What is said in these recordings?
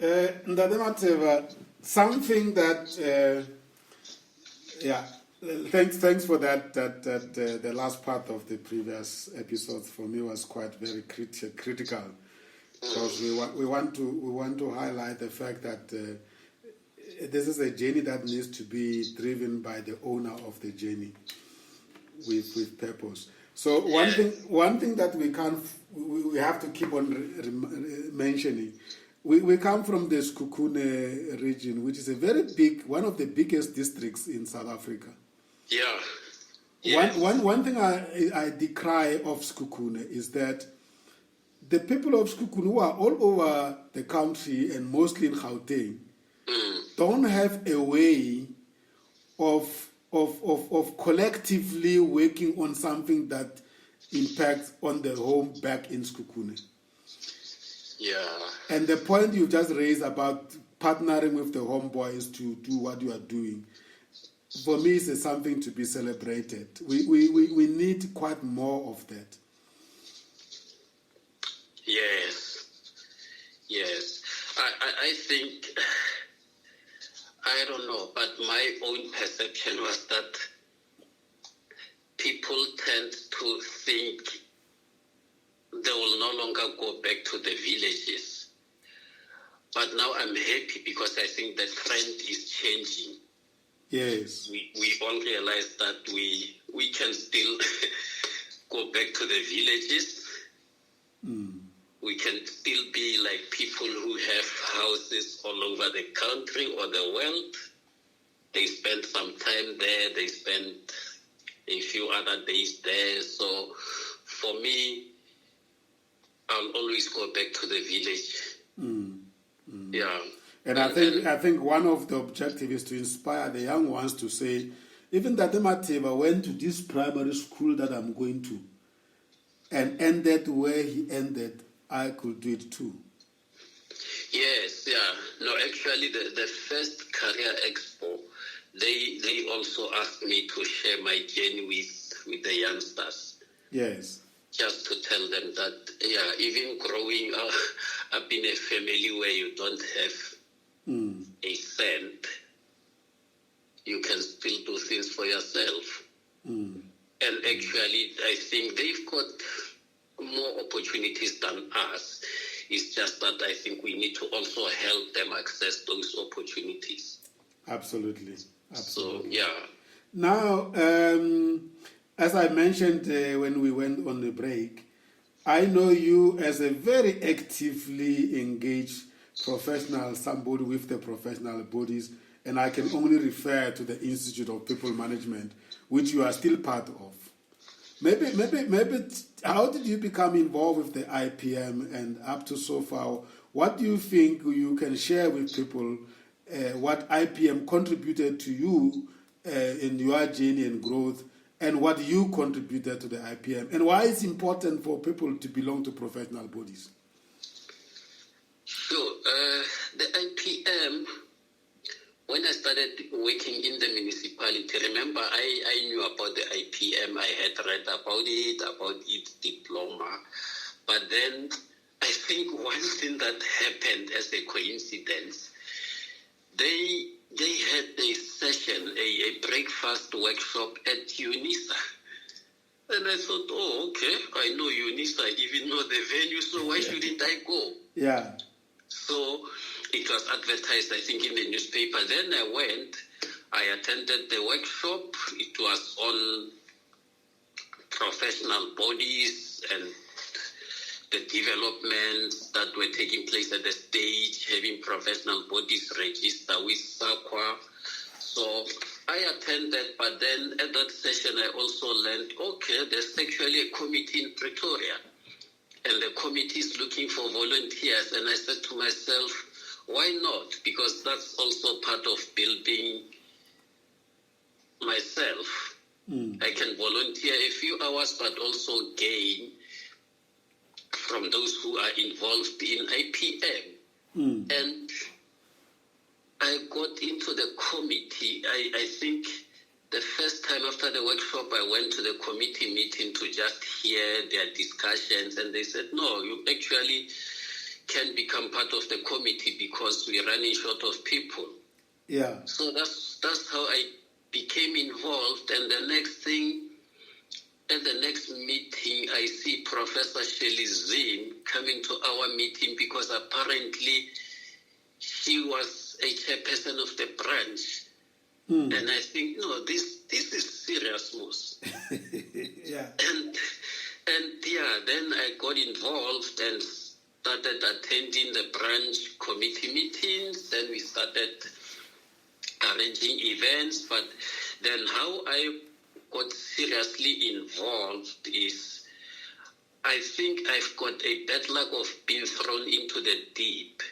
Matheba, something that, thanks for that. The last part of the previous episodes for me was quite very critical, because we want to highlight the fact that this is a journey that needs to be driven by the owner of the journey with purpose. So one thing that we have to keep on mentioning. We come from the Sekhukhune region, which is a very big, one of the biggest districts in South Africa. Yeah. Yes. One thing I decry of Sekhukhune is that the people of Sekhukhune, who are all over the country and mostly in Gauteng, don't have a way of collectively working on something that impacts on the home back in Sekhukhune. Yeah. And the point you just raised about partnering with the homeboys to do what you are doing, for me, is something to be celebrated. We need quite more of that. Yes. I think, I don't know, but my own perception was that people tend to think they will no longer go back to the villages. But now I'm happy because I think the trend is changing. Yes. We all realize that we can still go back to the villages. We can still be like people who have houses all over the country or the world. They spend some time there. They spend a few other days there. So for me, I'll always go back to the village. Yeah. And I think one of the objectives is to inspire the young ones to say, even that Matheba went to this primary school that I'm going to and ended where he ended, I could do it too. Yes, yeah. No, actually the first career expo, they also asked me to share my journey with the youngsters. Yes. Just to tell them that, even growing up in a family where you don't have a cent, you can still do things for yourself. And actually, I think they've got more opportunities than us. It's just that I think we need to also help them access those opportunities. Absolutely. So, yeah. Now, as I mentioned when we went on the break, I know you as a very actively engaged professional, somebody with the professional bodies, and I can only refer to the Institute of People Management, which you are still part of. Maybe, how did you become involved with the IPM, and up to so far, what do you think you can share with people what IPM contributed to you in your journey and growth, and what you contributed to the IPM, and why it's important for people to belong to professional bodies? Sure. The IPM, when I started working in the municipality, remember I knew about the IPM, I had read about its diploma, but then I think one thing that happened as a coincidence, they had a session, a breakfast workshop at Unisa. And I thought, okay, I know Unisa, I even know the venue, so why shouldn't I go? Yeah. So it was advertised, I think, in the newspaper. Then I went, I attended the workshop. It was on professional bodies and the developments that were taking place at the stage, having professional bodies register with SAQA. So I attended, but then at that session I also learned, okay, there's actually a committee in Pretoria, and the committee is looking for volunteers. And I said to myself, why not? Because that's also part of building myself. I can volunteer a few hours, but also gain from those who are involved in IPM. And I got into the committee. I think the first time after the workshop, I went to the committee meeting to just hear their discussions. And they said, no, you actually can become part of the committee because we're running short of people. Yeah. So that's how I became involved. And the next thing, at the next meeting, I see Professor Shelley Zinn coming to our meeting because apparently she was a chairperson of the branch. And I think, no, this is serious, Moss. Yeah. And yeah, then I got involved and started attending the branch committee meetings. Then we started arranging events. But then how I got seriously involved is, I think I've got a bad luck of being thrown into the deep.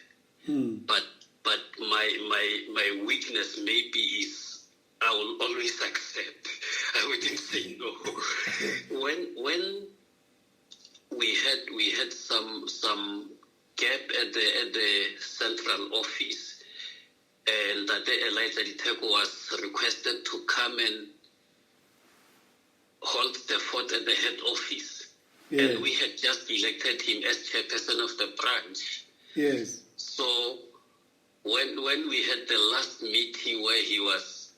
But my weakness maybe is I will always accept. I wouldn't say no. When we had some gap at the central office, and that Elijah Diteko was requested to come and hold the fort at the head office. Yes. And we had just elected him as chairperson of the branch. Yes. So when we had the last meeting where he was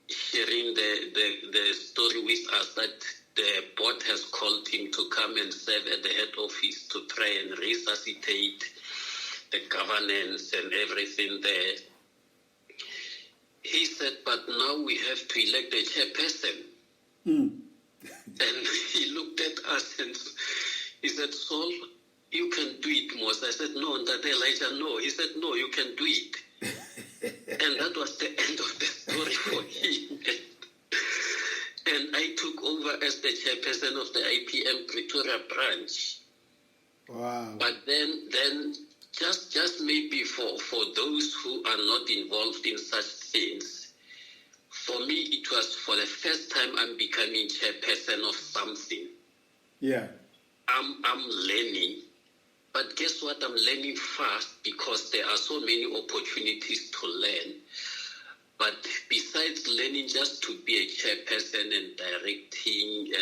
sharing the story with us that the board has called him to come and serve at the head office to try and resuscitate the governance and everything there. He said, but now we have to elect a chairperson. And he looked at us and he said, Saul, you can do it, Mos. I said, no, that Elijah, no. He said, no, you can do it. And that was the end of the story for him. And I took over as the chairperson of the IPM Pretoria branch. Wow. But then just maybe for those who are not involved in such things, for me it was for the first time I'm becoming chairperson of something. Yeah. I'm learning. But guess what? I'm learning fast because there are so many opportunities to learn. But besides learning just to be a chairperson and directing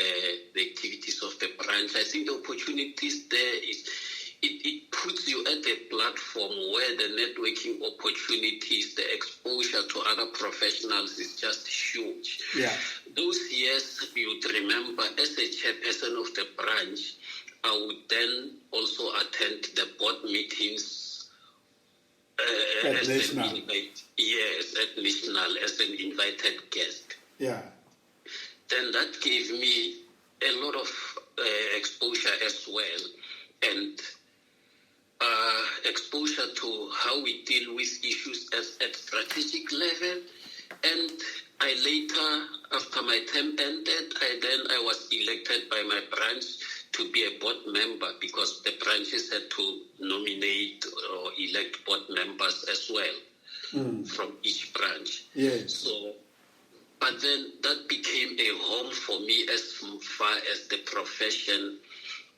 the activities of the branch, I think the opportunities there is it puts you at a platform where the networking opportunities, the exposure to other professionals is just huge. Yeah. Those years, you'd remember, as a chairperson of the branch, I would then also attend the board meetings at national. Yes, at national as an invited guest. Yeah. Then that gave me a lot of exposure as well, and exposure to how we deal with issues at strategic level. And I later, after my term ended, I was elected by my branch to be a board member because the branches had to nominate or elect board members as well from each branch. Yes. So, but then that became a home for me as far as the profession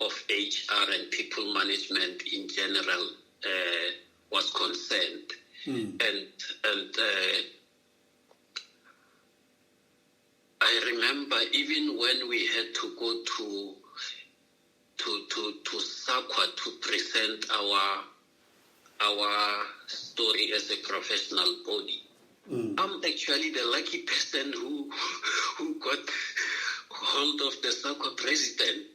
of HR and people management in general was concerned. And I remember even when we had to go to SAQA to present our story as a professional body. I'm actually the lucky person who got hold of the SAQA president.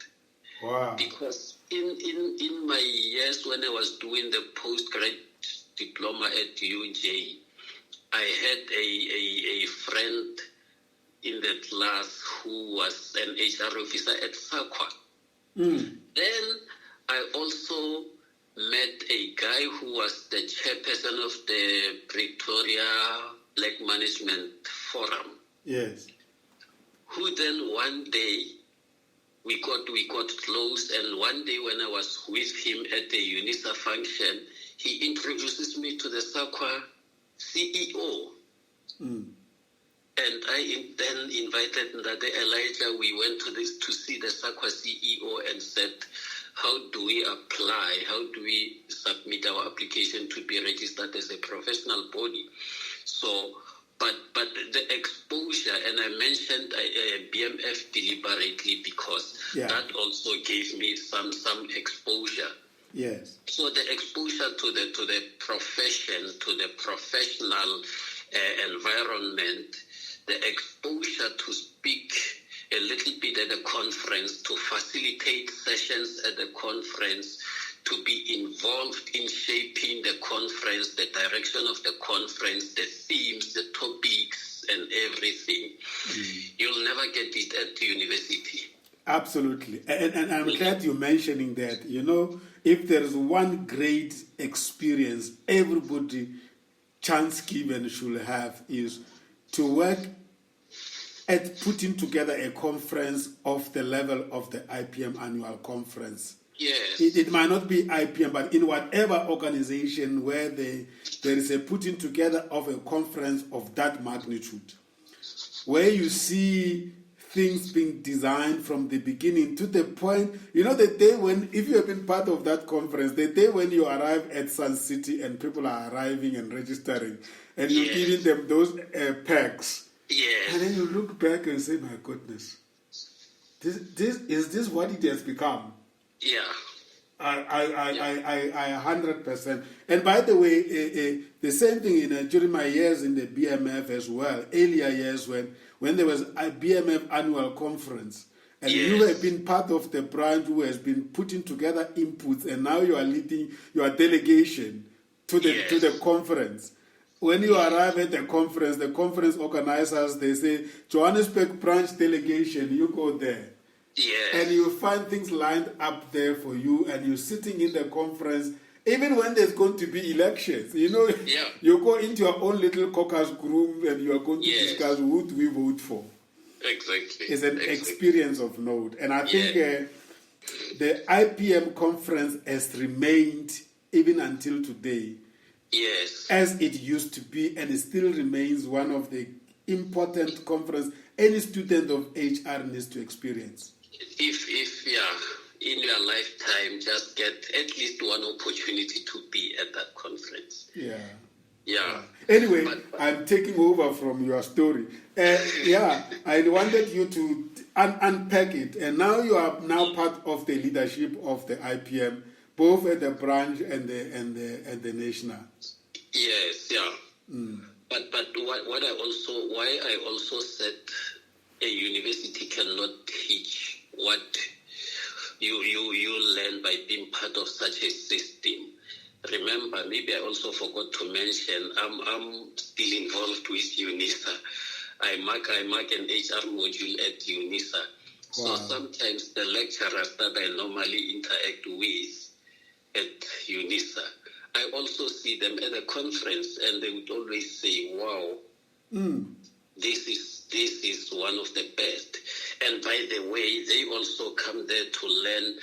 Wow. Because in my years when I was doing the postgraduate diploma at UJ, I had a friend in the class who was an HR officer at SAQA. Then I also met a guy who was the chairperson of the Pretoria Black Management Forum. Yes. Who then one day we got close, and one day when I was with him at the Unisa function, he introduces me to the SAQA CEO. And I then invited Elijah. We went to see the SAQA CEO and said, how do we apply? How do we submit our application to be registered as a professional body? So, but the exposure, and I mentioned BMF deliberately because that also gave me some exposure. Yes. So the exposure to the profession, to the professional environment, the exposure to speak a little bit at the conference, to facilitate sessions at the conference, to be involved in shaping the conference, the direction of the conference, the themes, the topics, and everything. You'll never get it at the university. Absolutely. And I'm glad you're mentioning that. If there's one great experience everybody, chance given, should have, is to work at putting together a conference of the level of the IPM annual conference. Yes. It might not be IPM, but in whatever organization where there is a putting together of a conference of that magnitude, where you see things being designed from the beginning to the point, the day when, if you have been part of that conference, the day when you arrive at Sun City and people are arriving and registering, and you're giving them those packs. Yes. And then you look back and say, my goodness, is this what it has become? Yeah. I 100%. And by the way, the same thing during my years in the BMF as well, earlier years when there was a BMF annual conference, and you have been part of the branch who has been putting together inputs, and now you are leading your delegation to the conference. When you arrive at the conference organizers, they say, Johannesburg branch delegation, you go there. Yes. And you find things lined up there for you, and you're sitting in the conference, even when there's going to be elections. You go into your own little caucus room and you are going to discuss who do we vote for. Exactly. It's an experience of note. And I think the IPM conference has remained, even until today, as it used to be, and it still remains one of the important conferences any student of HR needs to experience. If in your lifetime, just get at least one opportunity to be at that conference. Yeah. Anyway, I'm taking over from your story. I wanted you to unpack it, and now you are now part of the leadership of the IPM, both at the branch and the national. Yes, yeah. But why I also said a university cannot teach what you learn by being part of such a system. Remember, maybe I also forgot to mention, I'm still involved with Unisa. I mark an HR module at Unisa. Wow. So sometimes the lecturers that I normally interact with at Unisa, I also see them at a conference, and they would always say, wow, this is one of the best. And by the way, they also come there to learn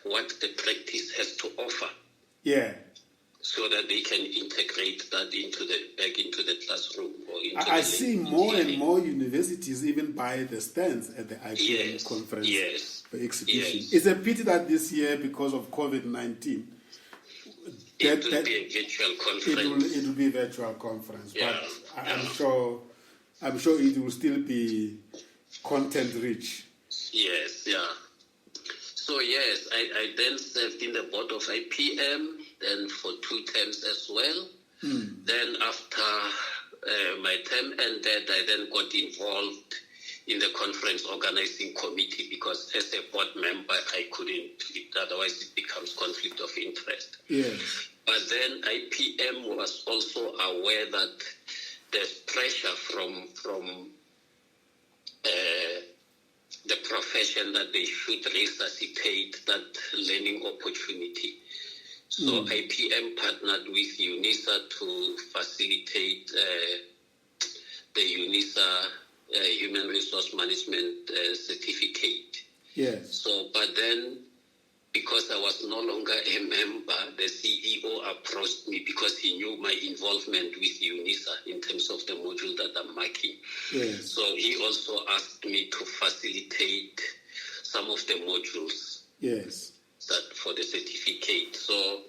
what the practice has to offer. Yeah. So that they can integrate that back into the classroom. I see more and more universities even buy the stands at the IPM conference for exhibition. It's a pity that this year, because of COVID-19, it will be a virtual conference. It will be a virtual conference, but I'm sure it will still be content rich. Yes, yeah. So yes, I then served in the board of IPM, then for 2 terms as well. Then after my term ended, I then got involved in the conference organizing committee, because as a board member, I couldn't, otherwise it becomes conflict of interest. Yes. But then IPM was also aware that there's pressure from the profession that they should resuscitate that learning opportunity. So IPM partnered with Unisa to facilitate the Unisa Human Resources Management Certificate. Yes. So, but then, because I was no longer a member, the CEO approached me because he knew my involvement with Unisa in terms of the module that I'm marking. Yes. So he also asked me to facilitate some of the modules. Yes. That for the certificate. So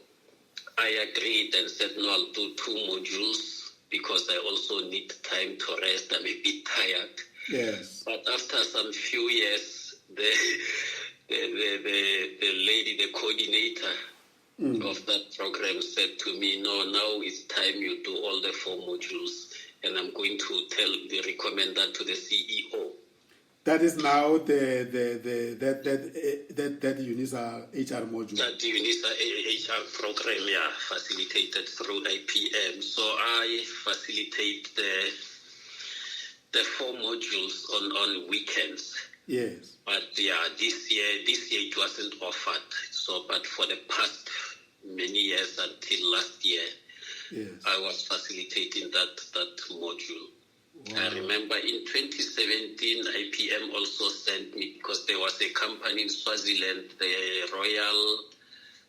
I agreed and said, no, I'll do 2 modules because I also need time to rest. I'm a bit tired. Yes. But after some few years, the lady, the coordinator, of that program said to me, no, now it's time you do all the 4 modules, and I'm going to recommend that to the CEO. That is now that Unisa HR module. That Unisa HR program, facilitated through IPM. So I facilitate the 4 modules on weekends. Yes. But this year it wasn't offered. So, but for the past many years until last year, yes, I was facilitating that module. Wow. I remember in 2017, IPM also sent me, because there was a company in Swaziland, the Royal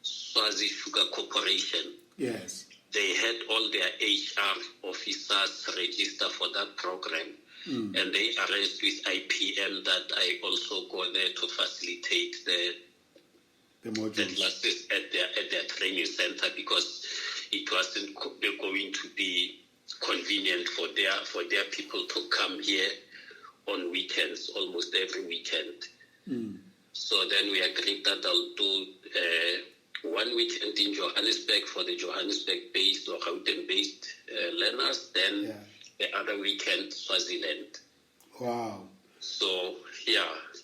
Swazi Sugar Corporation. Yes. They had all their HR officers register for that program. And they arranged with IPM that I also go there to facilitate the classes at their training center, because it wasn't going to be convenient for their people to come here on weekends, almost every weekend. So then we agreed that I'll do 1 weekend in Johannesburg for the Johannesburg-based or Gauteng-based learners, then the other weekend Swaziland. Wow. So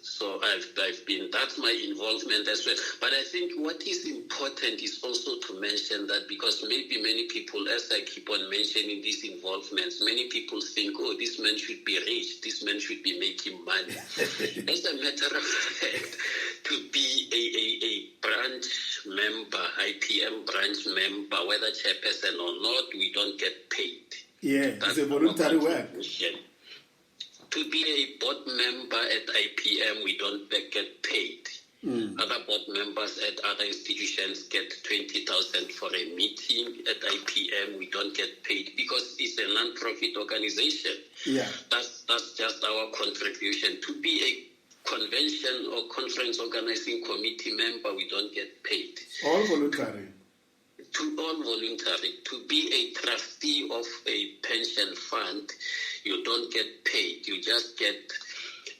so I've been, that's my involvement as well. But I think what is important is also to mention that, because maybe many people, as I keep on mentioning these involvements, many people think, oh, this man should be rich, this man should be making money. As a matter of fact, to be a branch member, IPM branch member, whether chairperson or not, we don't get paid. Yeah, it's a voluntary work. To be a board member at IPM, we don't get paid. Other board members at other institutions get 20,000 for a meeting. At IPM, we don't get paid because it's a non-profit organization. Yeah, that's just our contribution. To be a convention or conference organizing committee member, we don't get paid. All voluntary. All voluntary. To be a trustee of a pension fund, you don't get paid. You just get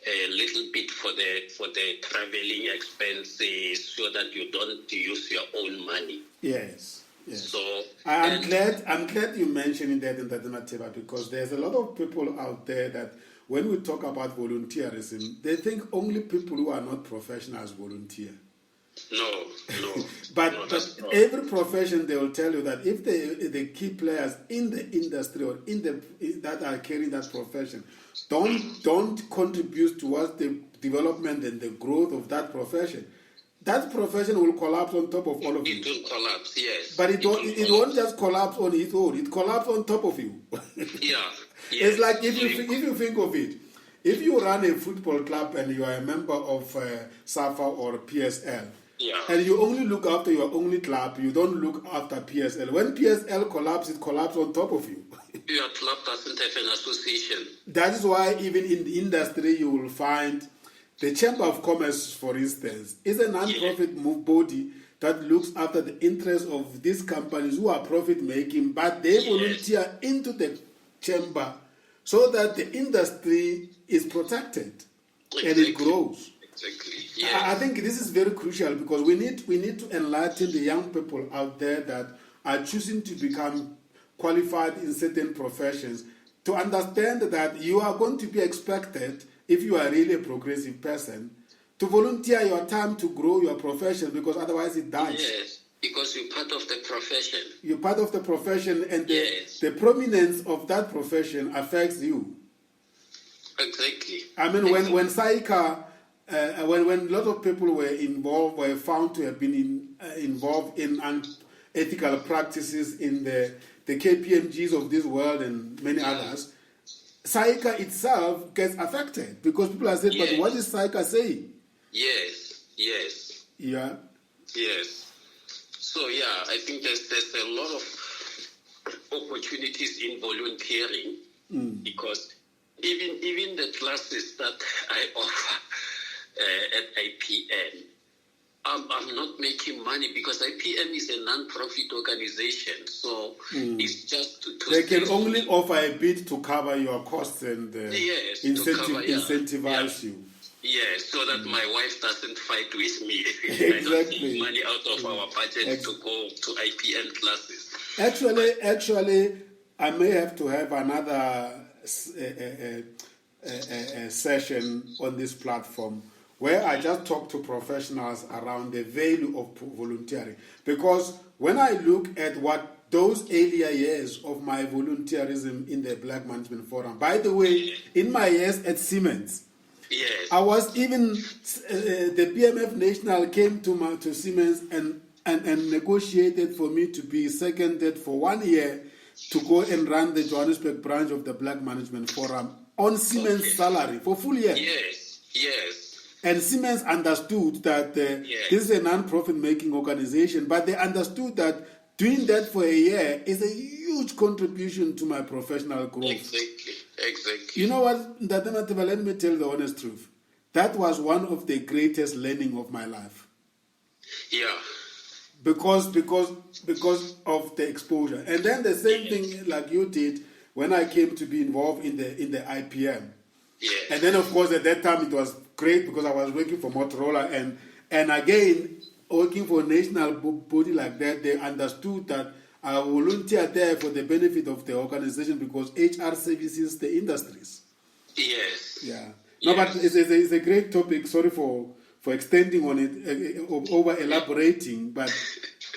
a little bit for the traveling expenses, so that you don't use your own money. Yes. Yes. So I'm glad you mentioned that in Matheba, because there's a lot of people out there that when we talk about volunteerism, they think only people who are not professionals volunteer. No. But every profession, they will tell you that if the key players in the industry or that are carrying that profession don't contribute towards the development and the growth of that profession will collapse on top of all of you. It will collapse, yes. But it won't just collapse on its own. It collapses on top of you. Yeah. It's like if you think of it, if you run a football club and you are a member of SAFA or PSL, and you only look after your only club, you don't look after PSL. When PSL collapses, it collapses on top of you. Your club doesn't have an association. That is why even in the industry you will find the Chamber of Commerce, for instance, is a non-profit body that looks after the interests of these companies who are profit-making, but they volunteer into the chamber so that the industry is protected and it grows. Exactly. I think this is very crucial, because we need to enlighten the young people out there that are choosing to become qualified in certain professions to understand that you are going to be expected, if you are really a progressive person, to volunteer your time to grow your profession, because otherwise it dies. Yes, because you're part of the profession. You're part of the profession, and the prominence of that profession affects you. Exactly. I mean, when Saika, when a lot of people were found to have been involved in unethical practices in the KPMGs of this world and many others, Saika itself gets affected, because people are saying, but what is Saika saying? Yes. Yeah. Yes. So I think there's a lot of opportunities in volunteering, because even the classes that I offer at IPM, I'm not making money, because IPM is a non-profit organization. So it's just they can only offer a bit to cover your costs and incentivize you. Yeah, so that my wife doesn't fight with me. Exactly. I don't take money out of our budget to go to IPM classes. Actually, I may have to have another session on this platform where I just talk to professionals around the value of volunteering. Because when I look at what those earlier years of my volunteerism in the Black Management Forum, by the way, in my years at Siemens, yes, I was even, the PMF National came to Siemens and negotiated for me to be seconded for 1 year to go and run the Johannesburg branch of the Black Management Forum on Siemens salary for full year. Yes. And Siemens understood that this is a non-profit making organization, but they understood that doing that for a year is a huge contribution to my professional growth. Exactly. You know what, Matheba, let me tell the honest truth. That was one of the greatest learning of my life. Yeah. Because of the exposure. And then the same thing like you did when I came to be involved in the IPM. Yes. And then, of course, at that time it was great because I was working for Motorola and again, working for a national body like that, they understood that I volunteer there for the benefit of the organization because HR services the industries. Yes. Yeah. No, but it's a great topic. Sorry for extending on it, over elaborating, but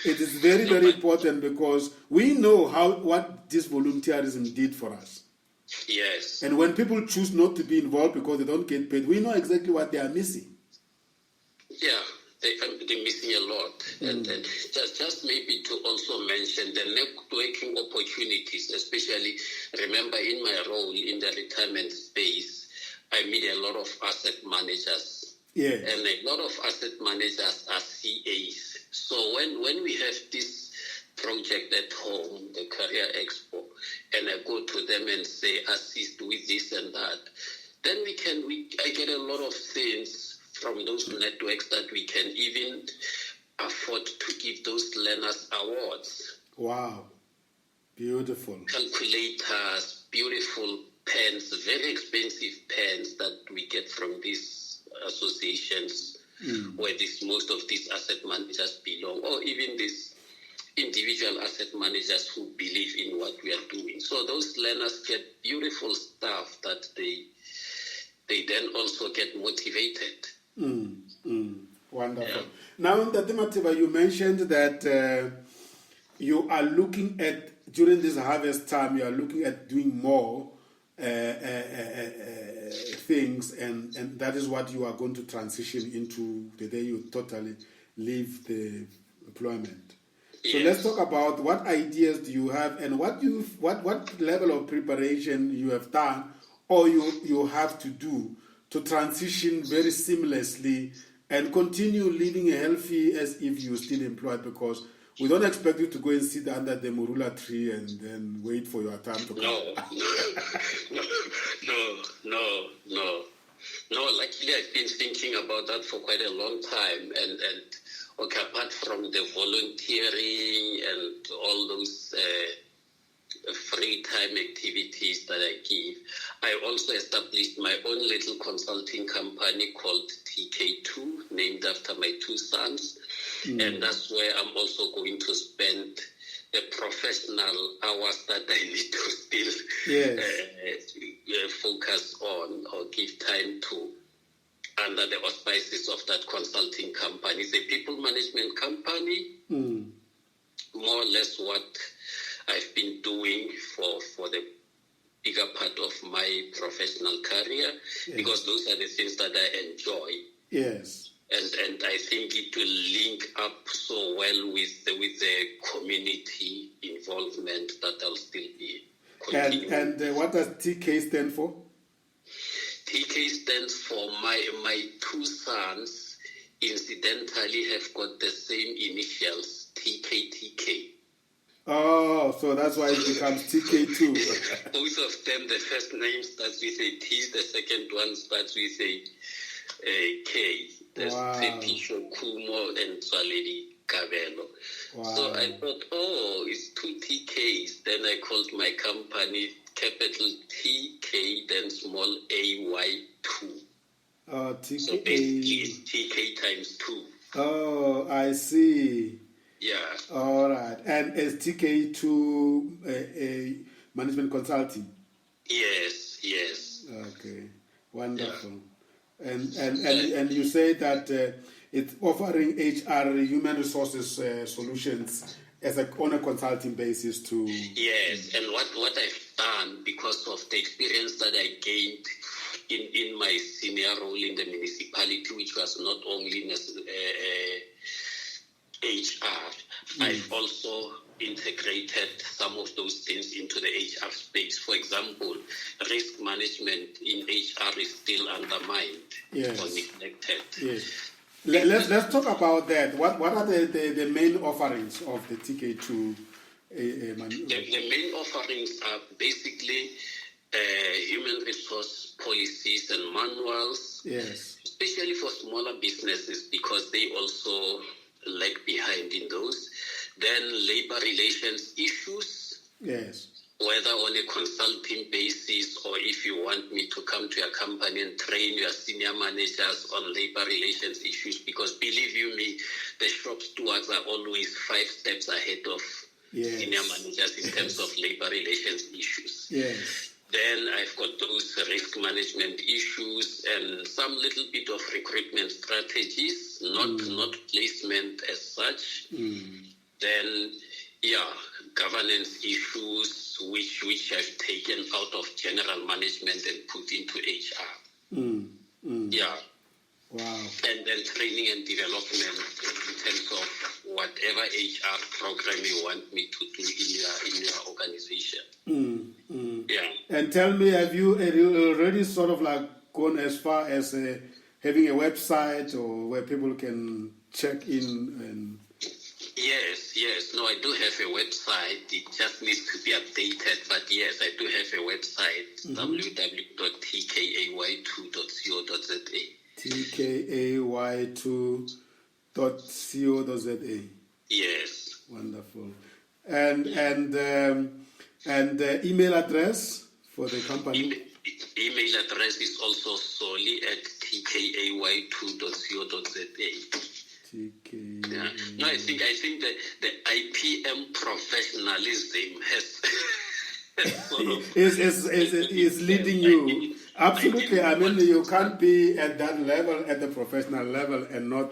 it is very, very important because we know what this volunteerism did for us. Yes. And when people choose not to be involved because they don't get paid, we know exactly what they are missing. Yeah, they're missing a lot. And just maybe to also mention the networking opportunities, especially, remember in my role in the retirement space, I meet a lot of asset managers. Yeah. And a lot of asset managers are CAs. So when we have this project at home, the Career Expo, and I go to them and say, assist with this and that, then I get a lot of things from those networks that we can even afford to give those learners awards. Wow. Beautiful. Calculators, beautiful pens, very expensive pens that we get from these associations where most of these asset managers belong, or even these individual asset managers who believe in what we are doing. So those learners get beautiful stuff that they then also get motivated. Wonderful. Yeah. Now, Matheba, you mentioned that you are looking at, during this harvest time, you are looking at doing more things, and that is what you are going to transition into the day you totally leave the employment. So let's talk about what ideas do you have and what level of preparation you have done or you have to do to transition very seamlessly and continue living healthy as if you're still employed, because we don't expect you to go and sit under the morula tree and then wait for your time to come. No. Luckily, I've been thinking about that for quite a long time, and okay, apart from the volunteering and all those free time activities that I give, I also established my own little consulting company called TK2, named after my two sons. And that's where I'm also going to spend the professional hours that I need to still focus on or give time to, under the auspices of that consulting company. It's a people management company, more or less what I've been doing for the bigger part of my professional career, because those are the things that I enjoy. Yes. And I think it will link up so well with the community involvement that I'll still be continuing. And what does TK stand for? TK stands for my two sons incidentally have got the same initials, TK. Oh, so that's why it becomes TK2. Both of them, the first name starts with a T, the second one starts with a K. There's Tepisho Kumo and Swaledi Kabelo. Wow. So I thought, it's two TKs. Then I called my company capital TK, then small AY2. TK. So basically it's TK times 2. Oh, I see. Yeah. All right. And is TK2 Management Consulting? Yes. Okay. Wonderful. Yeah. And you say that it's offering HR human resources solutions on a consulting basis to. Yes, and what I've done because of the experience that I gained in my senior role in the municipality, which was not only in HR, I've also integrated some of those things into the HR space. For example, risk management in HR is still undermined or neglected. Yes. Let's talk about that. What are the main offerings of the TK2? The main offerings are basically human resource policies and manuals, yes, especially for smaller businesses because they also lag behind in those. Then labor relations issues, yes, whether on a consulting basis or if you want me to come to your company and train your senior managers on labor relations issues, because believe you me, the shop stewards are always 5 steps ahead of senior managers in terms of labor relations issues. Yes. Then I've got those risk management issues and some little bit of recruitment strategies, not placement as such. Then, governance issues which I've taken out of general management and put into HR. Yeah. Wow. And then training and development in terms of whatever HR program you want me to do in your organization. Yeah. And tell me, have you already sort of like gone as far as having a website or where people can check in and? Yes. No, I do have a website. It just needs to be updated. But yes, I do have a website, www.tkai2.co.za. tkai2.co.za. Yes. Wonderful. And the email address for the company? Email address is also solely at tkai2.co.za. Yeah. No, I think that the IPM professionalism has is leading you. Absolutely. I mean, you can't be at that level, at the professional level, and not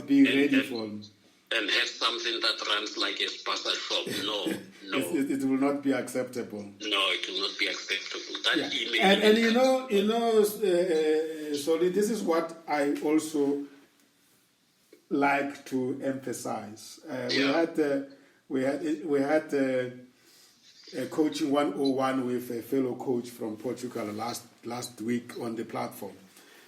be ready for. And have something that runs like a spaza shop. No. It will not be acceptable. No, it will not be acceptable. That email. And Soli, this is what I also like to emphasize. We had a coaching 101 with a fellow coach from Portugal last week on the platform.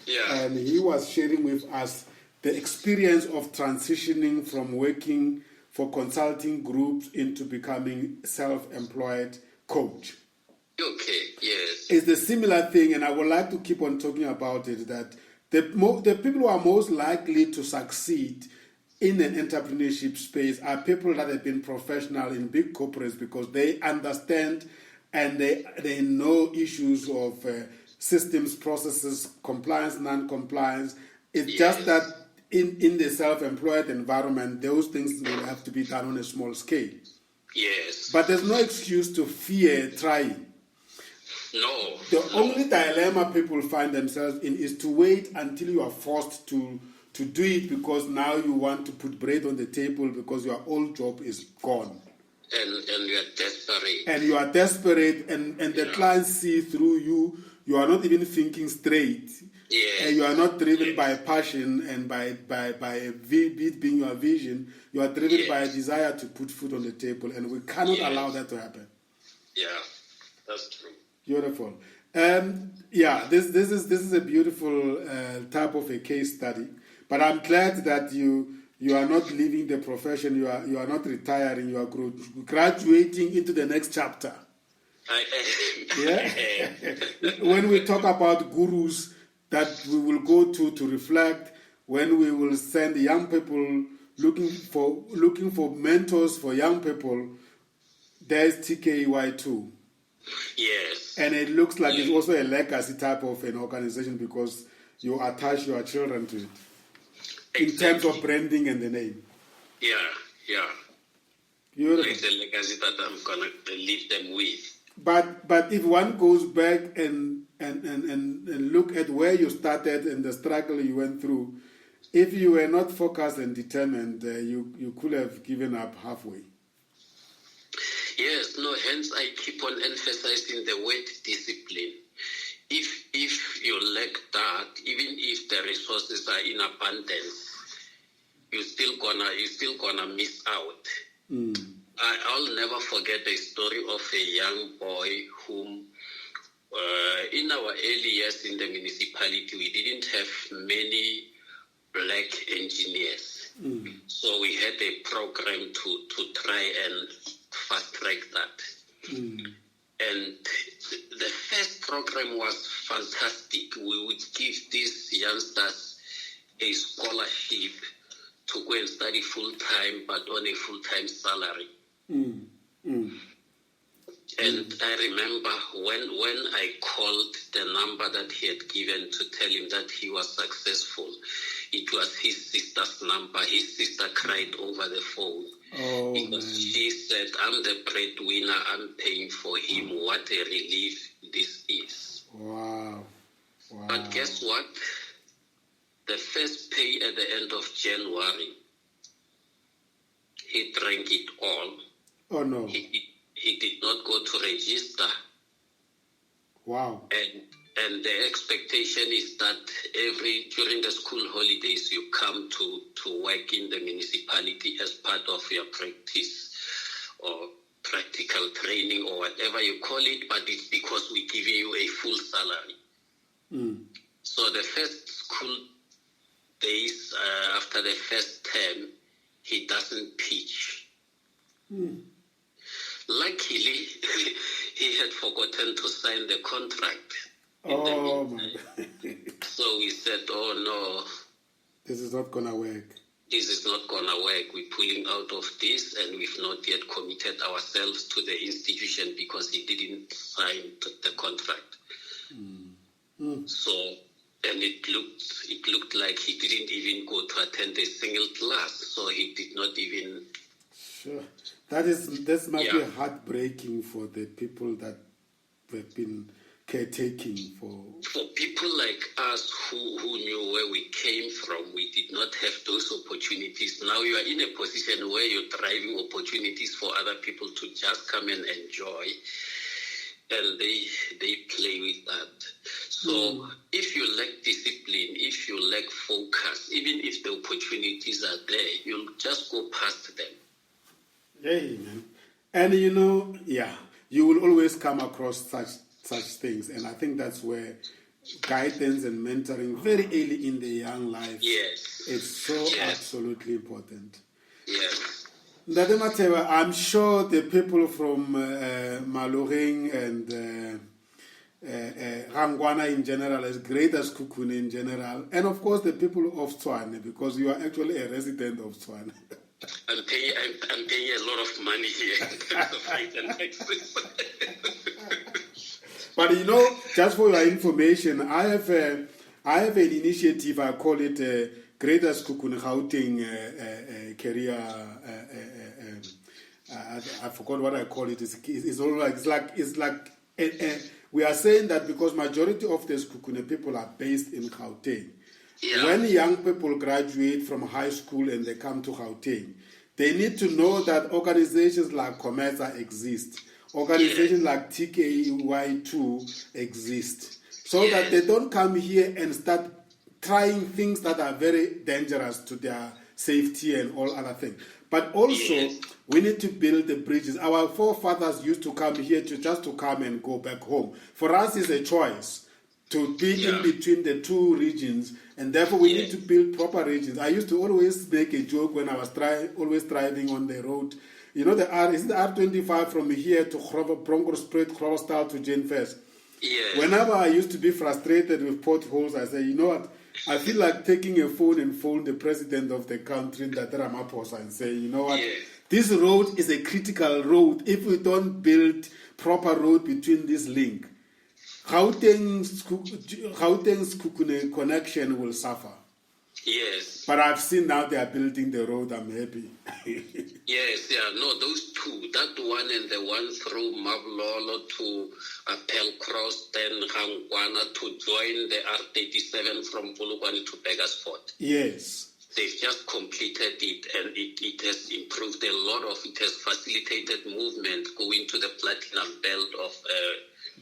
Yeah. And he was sharing with us the experience of transitioning from working for consulting groups into becoming self-employed coach. Okay, yes. It's the similar thing, and I would like to keep on talking about it, that the people who are most likely to succeed in an entrepreneurship space are people that have been professional in big corporates because they understand and they know issues of systems, processes, compliance, non-compliance. It's just that in the self-employed environment, those things will have to be done on a small scale. Yes. But there's no excuse to fear trying. No. The only dilemma people find themselves in is to wait until you are forced to do it because now you want to put bread on the table because your old job is gone. And you are desperate. And you are desperate, and the clients see through you. You are not even thinking straight. Yes. And you are not driven by passion and by it being your vision. You are driven by a desire to put food on the table, and we cannot allow that to happen. Yeah, that's true. Beautiful. This is a beautiful type of a case study. But I'm glad that you are not leaving the profession. You are not retiring. You are graduating into the next chapter. When we talk about gurus that we will go to reflect, when we will send young people looking for mentors for young people, there's TKY2. Yes. And it looks like it's also a legacy type of an organization because you attach your children to it in terms of branding and the name. Yeah. Beautiful. It's a legacy that I'm going to leave them with. But if one goes back and look at where you started and the struggle you went through, if you were not focused and determined, you could have given up halfway. Yes, no, hence I keep on emphasizing the word discipline. If you lack that, even if the resources are in abundance, you're still gonna miss out. I'll never forget the story of a young boy whom, in our early years in the municipality, we didn't have many black engineers. So we had a program to try and fast track that. And the first program was fantastic. We would give these youngsters a scholarship to go and study full-time, but on a full-time salary. And I remember when I called the number that he had given to tell him that he was successful, it was his sister's number. His sister cried over the phone. Because she said, I'm the breadwinner, I'm paying for him. What a relief this is. Wow. But guess what? The first pay at the end of January, he drank it all. Oh, no. He did not go to register. Wow. And the expectation is that during the school holidays, you come to work in the municipality as part of your practice or practical training or whatever you call it, but it's because we're giving you a full salary. So the first school days, after the first term, he doesn't pitch. Luckily, he had forgotten to sign the contract. Oh, my. So we said, oh, no. This is not going to work. This is not going to work. We're pulling out of this, and we've not yet committed ourselves to the institution because he didn't sign the contract. So, and it looked like he didn't even go to attend a single class, so he did not even... Sure. This must be heartbreaking for the people that have been caretaking for people like us who knew where we came from. We did not have those opportunities. Now you are in a position where you're driving opportunities for other people to just come and enjoy, and they play with that. So if you lack discipline, if you lack focus, even if the opportunities are there, you'll just go past them. Hey, man. And you will always come across such things, and I think that's where guidance and mentoring very early in the young life is so absolutely important. Yes. Ndade Matheba, I'm sure the people from Maloreng and Rangwana in general, as great as Kukune in general, and of course the people of Tshwane, because you are actually a resident of Tshwane. I'm paying a lot of money here in terms of rent and taxes. But just for your information, I have an initiative. I call it Greater Kukune Gauteng Career. I forgot what I call it. It's like we are saying that because majority of the Kukune people are based in Gauteng. Yeah. When young people graduate from high school and they come to Gauteng, they need to know that organizations like Comesa exist. Organizations like TK2 exist. So that they don't come here and start trying things that are very dangerous to their safety and all other things. But also, we need to build the bridges. Our forefathers used to come here to come and go back home. For us, it's a choice to be in between the two regions, and therefore we need to build proper regions. I used to always make a joke when I was always driving on the road. The R25 from here to Bronkhorstspruit, Groblersdal to Jane First. Yes. Whenever I used to be frustrated with potholes, I say, you know what? I feel like taking a phone and phone the president of the country, Dr. Ramaphosa, and say, you know what? This road is a critical road. If we don't build proper road between this link, Gauteng's Kukune connection will suffer. Yes. But I've seen now they are building the road. I'm happy. Yes, yeah, no, those two, that one and the one through Mavlolo to Applecross, then Rangwana to join the R37 from Polokwane to Beggarsford. Yes. They've just completed it, and it has improved a lot of, it has facilitated movement going to the platinum belt of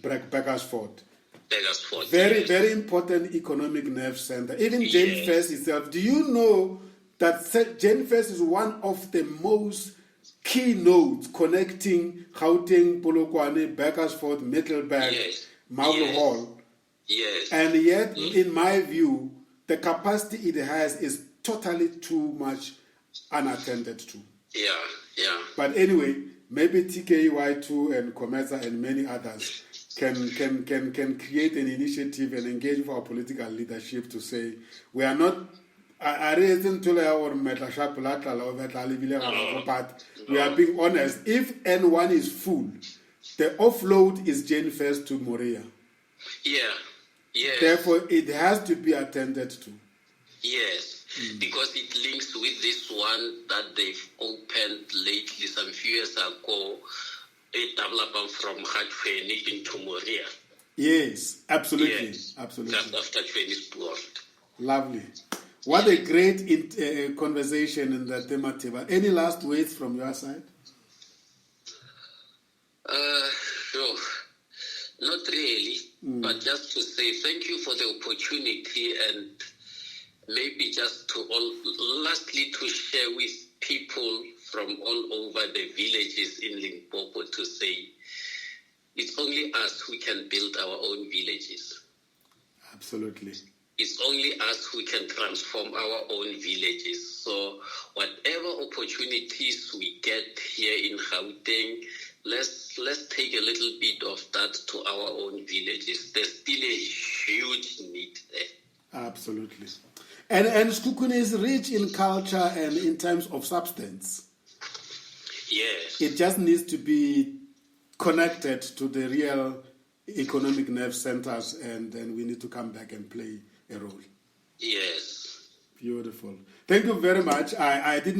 Beggarsford. Beggarsford. Very, Yes. very important economic nerve center. Even Jane Yes. First itself. Do you know that Jane First is one of the most key nodes connecting Gauteng, Polokwane, Beggarsford, Middelburg, Yes. Marble Yes. Hall? Yes. And yet, in my view, the capacity it has is totally too much unattended to. Yeah, yeah. But anyway, maybe TK2 and Comesa and many others can create an initiative and engage with our political leadership to say we are not. But we are being honest. If N1 is full, the offload is Jane First to Moria. Yeah, yes. Therefore, it has to be attended to. Yes, because it links with this one that they've opened lately, some few years ago, a development from Hatfeni into Moria. Yes, absolutely. Yes, Absolutely. just after Feni's board. Lovely. What a great conversation in the Matheba. Any last words from your side? Sure. Not really, but just to say thank you for the opportunity, and maybe just lastly to share with people from all over the villages in Limpopo to say it's only us who can build our own villages. Absolutely. It's only us who can transform our own villages. So whatever opportunities we get here in Gauteng, let's take a little bit of that to our own villages. There's still a huge need there. Absolutely. And Skukune is rich in culture and in terms of substance. Yes. It just needs to be connected to the real economic nerve centers, and then we need to come back and play a role. Yes. Beautiful. Thank you very much. I'm glad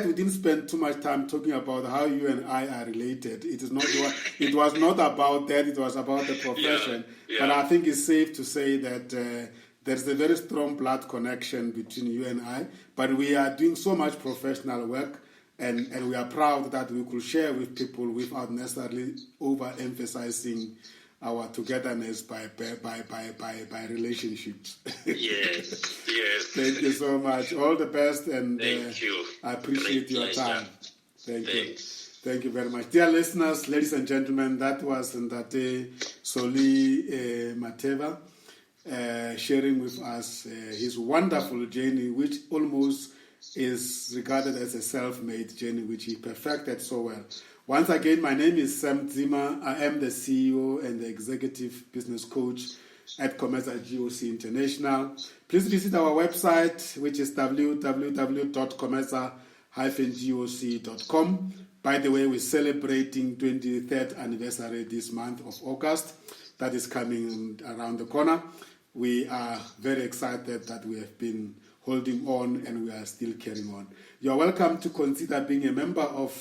we didn't spend too much time talking about how you and I are related. It was not about that, it was about the profession. Yeah. But I think it's safe to say that there's a very strong blood connection between you and I. But we are doing so much professional work, and we are proud that we could share with people without necessarily overemphasizing our togetherness by relationships. Yes, yes. Thank you so much. All the best, and Thank you. I appreciate your time. Thank you. Thanks. Thank you very much. Dear listeners, ladies and gentlemen, that was Ndate Soli Matheba sharing with us his wonderful journey, which almost is regarded as a self-made journey, which he perfected so well. Once again, my name is Sam Zima. I am the CEO and the Executive Business Coach at Comesa GOC International. Please visit our website, which is www.comesa-goc.com. By the way, we're celebrating 23rd anniversary this month of August. That is coming around the corner. We are very excited that we have been holding on, and we are still carrying on. You are welcome to consider being a member of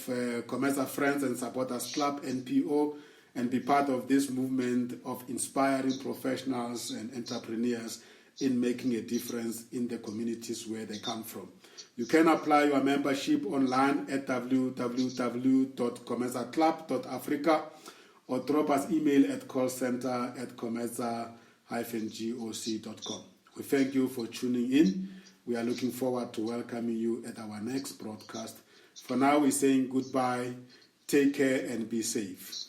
Comesa Friends and Supporters Club, NPO, and be part of this movement of inspiring professionals and entrepreneurs in making a difference in the communities where they come from. You can apply your membership online at www.comesaclub.africa or drop us email at callcenter@comesa-goc.com. We thank you for tuning in. We are looking forward to welcoming you at our next broadcast. For now, we're saying goodbye, take care, and be safe.